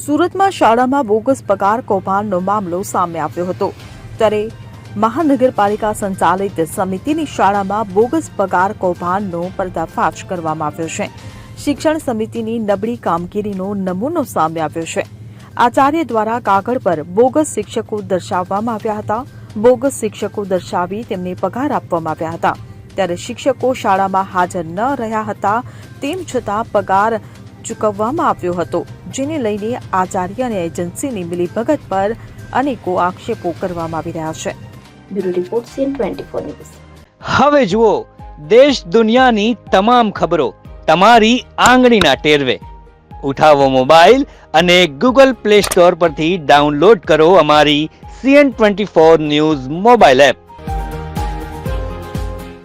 સુરતમાં શાળામાં બોગસ પગાર કૌભાંડનો મામલો સામે આવ્યો હતો, ત્યારે મહાનગરપાલિકા સંચાલિત સમિતિની શાળામાં બોગસ પગાર કૌભાંડનો પર્દાફાશ કરવામાં આવ્યો છે. શિક્ષણ સમિતિની નબળી કામગીરીનો નમૂનો સામે આવ્યો છે. આચાર્ય દ્વારા કાગળ પર બોગસ શિક્ષકો દર્શાવવામાં આવ્યા હતા. બોગસ શિક્ષકો દર્શાવી તેમને પગાર આપવામાં આવ્યા હતા, ત્યારે શિક્ષકો શાળામાં હાજર ન રહ્યા હતા, તેમ છતાં પગાર ચૂકવવામાં આવ્યો હતો, જેને લઈને આચાર્ય અને એજન્સીની મિલીભગત પર અનેકો આક્ષેપો કરવામાં આવી રહ્યા છે. Bureau report CN24 news. હવે જુઓ દેશ દુનિયાની તમામ ખબરો તમારી આંગળીના ટેરવે. ઉઠાવો મોબાઈલ અને Google Play Store પરથી ડાઉનલોડ કરો અમારી CN24 ન્યૂઝ મોબાઈલ એપ.